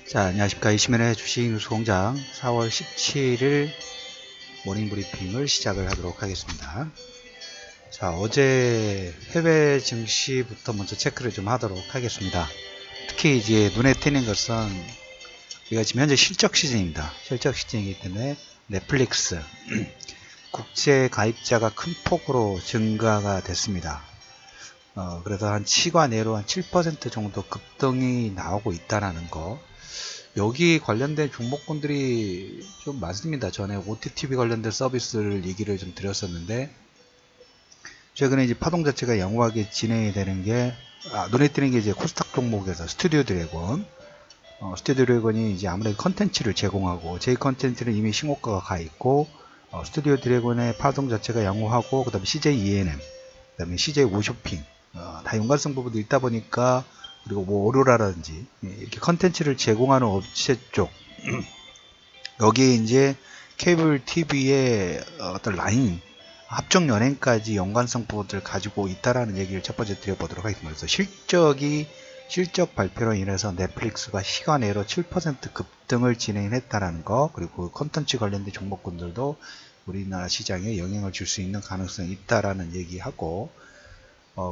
자, 안녕하십니까. 이시민의 주식뉴스공장 4월 17일 모닝브리핑을 시작을 하도록 하겠습니다. 자, 어제 해외 증시부터 먼저 체크를 좀 하도록 하겠습니다. 특히 이제 눈에 띄는 것은 우리가 지금 현재 실적 시즌입니다. 실적 시즌이기 때문에 넷플릭스 국제 가입자가 큰 폭으로 증가가 됐습니다. 그래서 한 시간내로 한 7% 정도 급등이 나오고 있다는 거. 여기 관련된 종목군들이 좀 많습니다. 전에 OTT 관련된 서비스를 얘기를 좀 드렸었는데, 최근에 이제 파동 자체가 양호하게 진행이 되는 게, 눈에 띄는 게 이제 코스닥 종목에서 스튜디오 드래곤. 스튜디오 드래곤이 이제 아무래도 컨텐츠를 제공하고, 제 컨텐츠는 이미 신고가가 가 있고, 스튜디오 드래곤의 파동 자체가 양호하고, 그 다음에 CJ ENM, 그 다음에 CJ 오쇼핑, 다 연관성 부분도 있다 보니까, 그리고 뭐 오로라라든지 이렇게 컨텐츠를 제공하는 업체 쪽 여기에 이제 케이블 TV의 어떤 라인 합종 연행까지 연관성 부분들을 가지고 있다라는 얘기를 첫 번째 드려보도록 하겠습니다. 그래서 실적 발표로 인해서 넷플릭스가 시간외로 7% 급등을 진행했다라는 거, 그리고 컨텐츠 관련된 종목군들도 우리나라 시장에 영향을 줄 수 있는 가능성이 있다라는 얘기하고,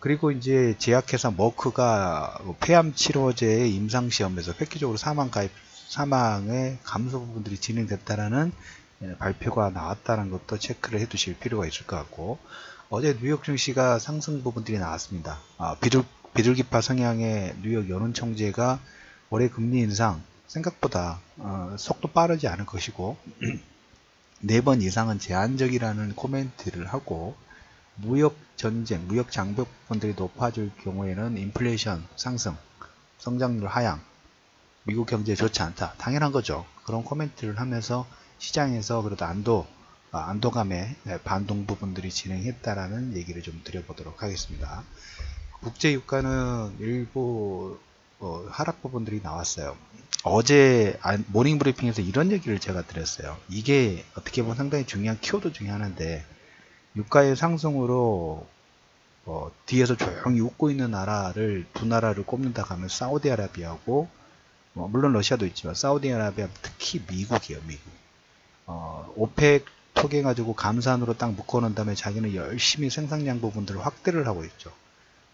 그리고 이제 제약회사 머크가 폐암 치료제의 임상시험에서 획기적으로 사망의 감소 부분들이 진행됐다라는 발표가 나왔다는 것도 체크를 해 두실 필요가 있을 것 같고, 어제 뉴욕 증시가 상승 부분들이 나왔습니다. 비둘기파 성향의 뉴욕 연은총재가 올해 금리 인상 생각보다 속도 빠르지 않을 것이고 4번 이상은 제한적이라는 코멘트를 하고, 무역 전쟁, 무역 장벽 부분들이 높아질 경우에는 인플레이션 상승, 성장률 하향, 미국 경제 좋지 않다. 당연한 거죠. 그런 코멘트를 하면서 시장에서 그래도 안도감의 반동 부분들이 진행했다라는 얘기를 좀 드려보도록 하겠습니다. 국제 유가는 일부 하락 부분들이 나왔어요. 어제 모닝 브리핑에서 이런 얘기를 제가 드렸어요. 이게 어떻게 보면 상당히 중요한 키워드 중에 하나인데, 유가의 상승으로 뒤에서 조용히 웃고 있는 두 나라를 꼽는다 하면 사우디아라비아하고, 물론 러시아도 있지만 사우디아라비아, 특히 미국이에요. 미국. 오펙 통해 가지고 감산으로 딱 묶어놓은 다음에 자기는 열심히 생산량 부분들을 확대를 하고 있죠.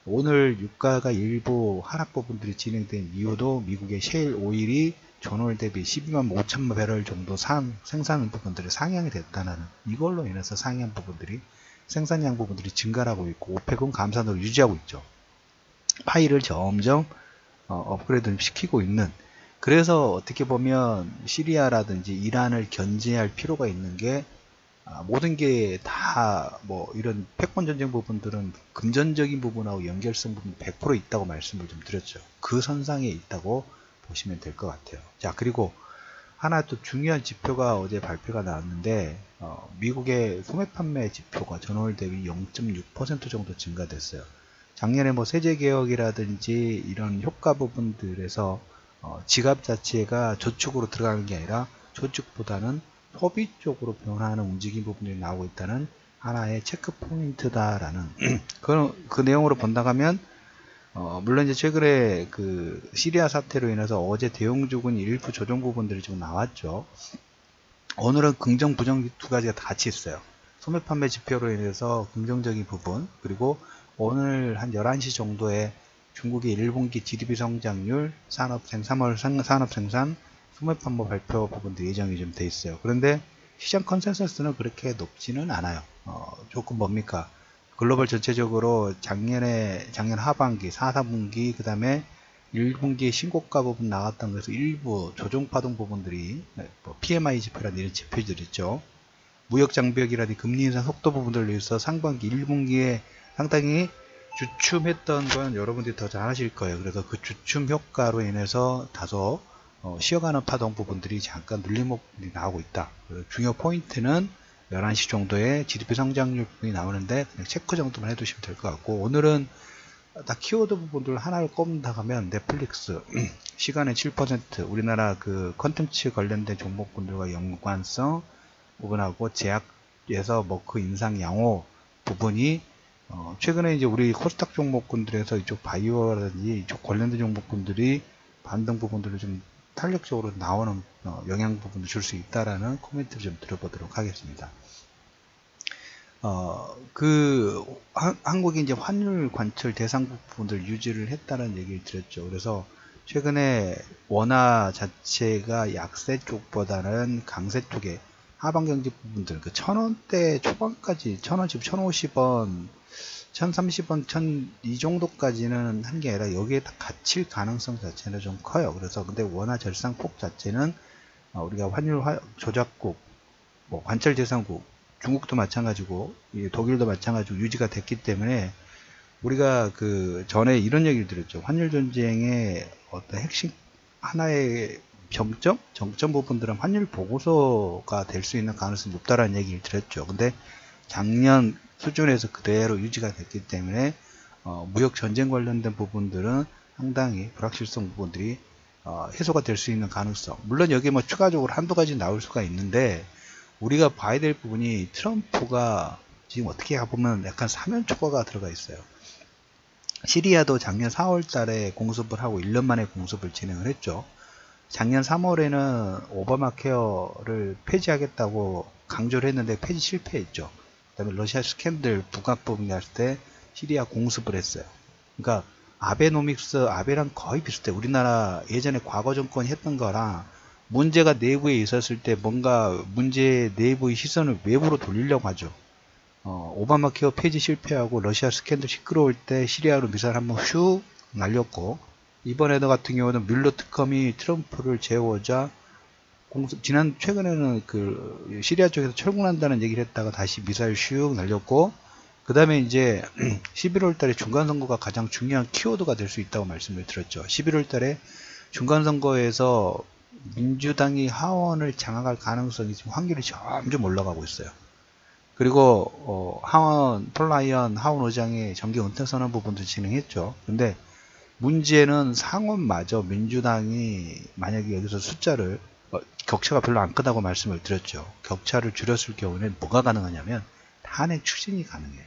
오늘 유가가 일부 하락 부분들이 진행된 이유도 미국의 셰일 오일이 전월 대비 12만 5천만 배럴 정도 생산 부분들이 상향이 됐다는, 이걸로 인해서 상향 부분들이, 생산량 부분들이 증가하고 있고, 오펙은 감산으로 유지하고 있죠. 파이를 점점 업그레이드 시키고 있는, 그래서 어떻게 보면 시리아라든지 이란을 견제할 필요가 있는 게, 모든 게 다 이런 패권 전쟁 부분들은 금전적인 부분하고 연결성 부분 100% 있다고 말씀을 좀 드렸죠. 그 선상에 있다고 보시면 될 것 같아요. 자, 그리고 하나 또 중요한 지표가 어제 발표가 나왔는데, 미국의 소매 판매 지표가 전월 대비 0.6% 정도 증가됐어요. 작년에 세제 개혁이라든지 이런 효과 부분들에서 지갑 자체가 저축으로 들어가는 게 아니라 저축보다는 소비 쪽으로 변화하는 움직임 부분이 나오고 있다는 하나의 체크 포인트다라는 그 내용으로 본다고 하면, 물론 이제 최근에 그 시리아 사태로 인해서 어제 대형주군 일부 조정 부분들이 좀 나왔죠. 오늘은 긍정 부정 두 가지가 같이 있어요. 소매 판매 지표로 인해서 긍정적인 부분, 그리고 오늘 한 11시 정도에 중국의 1분기 GDP 성장률, 3월 산업생산, 소매 판매 발표 부분도 예정이 좀 돼 있어요. 그런데 시장 컨센서스는 그렇게 높지는 않아요. 조금 뭡니까? 글로벌 전체적으로 작년 하반기, 4분기, 그 다음에 1분기 신고가 부분 나왔던 것에서 일부 조정파동 부분들이, PMI 지표라든지 이런 지표들 있죠. 무역 장벽이라든지 금리 인상 속도 부분들을 위해서 상반기 1분기에 상당히 주춤했던 건 여러분들이 더 잘 아실 거예요. 그래서 그 주춤 효과로 인해서 다소 쉬어가는 파동 부분들이 잠깐 눌림 부분이 나오고 있다. 중요 포인트는 11시 정도에 GDP 성장률 부분이 나오는데 그냥 체크 정도만 해두시면 될 것 같고, 오늘은 딱 키워드 부분들 하나를 꼽는다 하면 넷플릭스 시간의 7%, 우리나라 그 컨텐츠 관련된 종목군들과 연관성 부분하고 제약에서 그 인상 양호 부분이 최근에 이제 우리 코스닥 종목군들에서 이쪽 바이오라든지 이쪽 관련된 종목군들이 반등 부분들을 좀 탄력적으로 나오는 영향 부분도 줄 수 있다라는 코멘트를 좀 드려보도록 하겠습니다. 한국이 이제 환율 관철 대상국 부분들 유지를 했다는 얘기를 드렸죠. 그래서 최근에 원화 자체가 약세 쪽보다는 강세 쪽에 하방 경제 부분들, 그 1000원대 초반까지 1000원씩 1050원, 1030원, 이 정도까지는 한 게 아니라 여기에 다 갇힐 가능성 자체는 좀 커요. 그래서 근데 원화 절상폭 자체는 우리가 환율 조작국, 뭐 관철 대상국, 중국도 마찬가지고 독일도 마찬가지고 유지가 됐기 때문에 우리가 그 전에 이런 얘기를 드렸죠. 환율 전쟁의 어떤 핵심 하나의 정점 부분들은 환율 보고서가 될 수 있는 가능성이 높다라는 얘기를 드렸죠. 근데 작년 수준에서 그대로 유지가 됐기 때문에 무역 전쟁 관련된 부분들은 상당히 불확실성 부분들이 해소가 될 수 있는 가능성, 물론 여기에 뭐 추가적으로 한두 가지 나올 수가 있는데 우리가 봐야 될 부분이 트럼프가 지금 어떻게 보면 약간 사면초가가 들어가 있어요. 시리아도 작년 4월 달에 공습을 하고 1년 만에 공습을 진행을 했죠. 작년 3월에는 오바마 케어를 폐지하겠다고 강조를 했는데 폐지 실패했죠. 그 다음에 러시아 스캔들 북악부분이 할 때 시리아 공습을 했어요. 그러니까 아베노믹스, 아베랑 거의 비슷해. 우리나라 예전에 과거 정권이 했던 거랑 문제가 내부에 있었을 때 뭔가 문제 내부의 시선을 외부로 돌리려고 하죠. 오바마 케어 폐지 실패하고 러시아 스캔들 시끄러울 때 시리아로 미사일 한번 슉 날렸고, 이번에도 같은 경우는 뮬러 특검이 트럼프를 재우자 최근에는 그 시리아 쪽에서 철군한다는 얘기를 했다가 다시 미사일 슉 날렸고, 그 다음에 이제 11월 달에 중간선거가 가장 중요한 키워드가 될 수 있다고 말씀을 드렸죠. 11월 달에 중간선거에서 민주당이 하원을 장악할 가능성이 지금 확률이 점점 올라가고 있어요. 그리고 하원 폴라이언 하원 의장의 정기 은퇴 선언 부분도 진행했죠. 근데 문제는 상원마저 민주당이 만약에 여기서 숫자를 격차가 별로 안 크다고 말씀을 드렸죠. 격차를 줄였을 경우에는 뭐가 가능하냐면 탄핵 추진이 가능해요.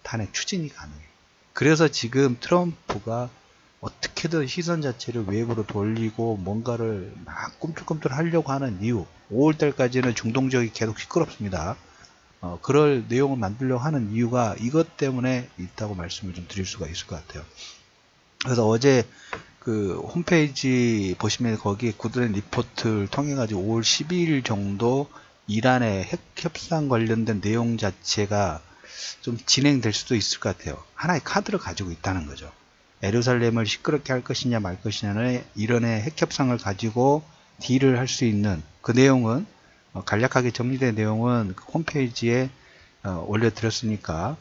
탄핵 추진이 가능해요. 그래서 지금 트럼프가 어떻게든 시선 자체를 외부로 돌리고 뭔가를 막 꿈틀꿈틀 하려고 하는 이유, 5월달까지는 중동 지역이 계속 시끄럽습니다. 그럴 내용을 만들려고 하는 이유가 이것 때문에 있다고 말씀을 좀 드릴 수가 있을 것 같아요. 그래서 어제 그 홈페이지 보시면 거기에 구드렛 리포트를 통해 가지고 5월 12일 정도 이란의 핵 협상 관련된 내용 자체가 좀 진행될 수도 있을 것 같아요. 하나의 카드를 가지고 있다는 거죠. 예루살렘을 시끄럽게 할 것이냐 말 것이냐는 이란의 핵 협상을 가지고 딜을 할 수 있는 그 내용은 간략하게 정리된 내용은 그 홈페이지에 올려드렸으니까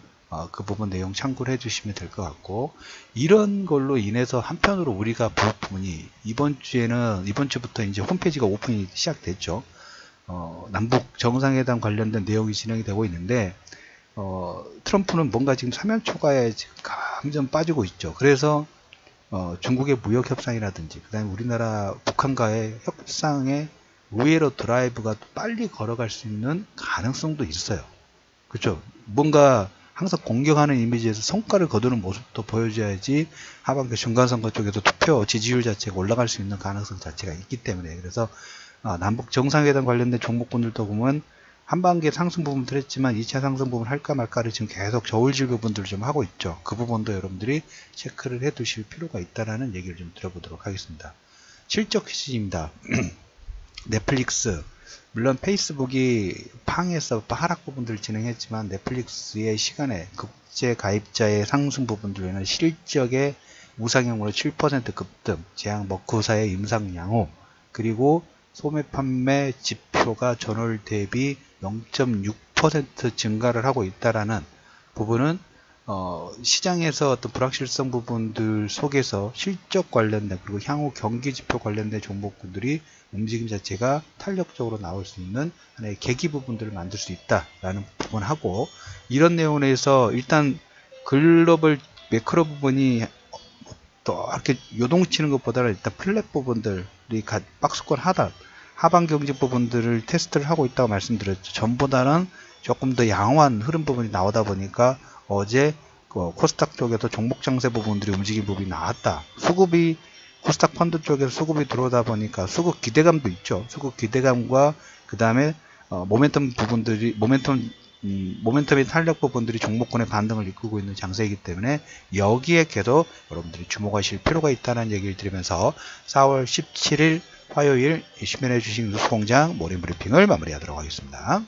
그 부분 내용 참고를 해주시면 될 것 같고, 이런 걸로 인해서 한편으로 우리가 볼 부분이 이번 주부터 이제 홈페이지가 오픈이 시작됐죠. 남북 정상회담 관련된 내용이 진행이 되고 있는데 트럼프는 뭔가 지금 사면초가에 지금 감점 빠지고 있죠. 그래서 중국의 무역 협상이라든지 그다음에 우리나라 북한과의 협상에 의외로 드라이브가 빨리 걸어갈 수 있는 가능성도 있어요. 그렇죠? 뭔가 항상 공격하는 이미지에서 성과를 거두는 모습도 보여줘야지 하반기 중간선거 쪽에서 투표 지지율 자체가 올라갈 수 있는 가능성 자체가 있기 때문에, 그래서 남북 정상회담 관련된 종목군들도 보면 한반기에 상승 부분들 했지만 2차 상승 부분 할까 말까를 지금 계속 저울질 부분들을 좀 하고 있죠. 그 부분도 여러분들이 체크를 해 두실 필요가 있다라는 얘기를 좀 드려보도록 하겠습니다. 실적 퀴즈입니다. 넷플릭스, 물론 페이스북이 팡에서 하락 부분들을 진행했지만 넷플릭스의 시간에 국제 가입자의 상승 부분들에는 실적의 우상향으로 7% 급등, 제약 머크사의 임상 양호, 그리고 소매 판매 지표가 전월 대비 0.6% 증가를 하고 있다라는 부분은 시장에서 어떤 불확실성 부분들 속에서 실적 관련된 그리고 향후 경기 지표 관련된 종목군들이 움직임 자체가 탄력적으로 나올 수 있는 하나의 계기 부분들을 만들 수 있다라는 부분하고, 이런 내용에서 일단 글로벌 매크로 부분이 또 이렇게 요동치는 것보다는 일단 플랫 부분들이 박스권 하방 경제 부분들을 테스트를 하고 있다고 말씀드렸죠. 전보다는 조금 더 양호한 흐름 부분이 나오다 보니까 어제 코스닥 쪽에서 종목 장세 부분들이 움직일 부분이 나왔다. 수급이 코스닥 펀드 쪽에서 수급이 들어오다 보니까 수급 기대감도 있죠. 수급 기대감과 그 다음에 모멘텀 부분들이 모멘텀의 탄력 부분들이 종목군의 반등을 이끌고 있는 장세이기 때문에 여기에 계속 여러분들이 주목하실 필요가 있다는 얘기를 드리면서 4월 17일 화요일 신민의 주식 뉴스공장 모닝 브리핑을 마무리하도록 하겠습니다.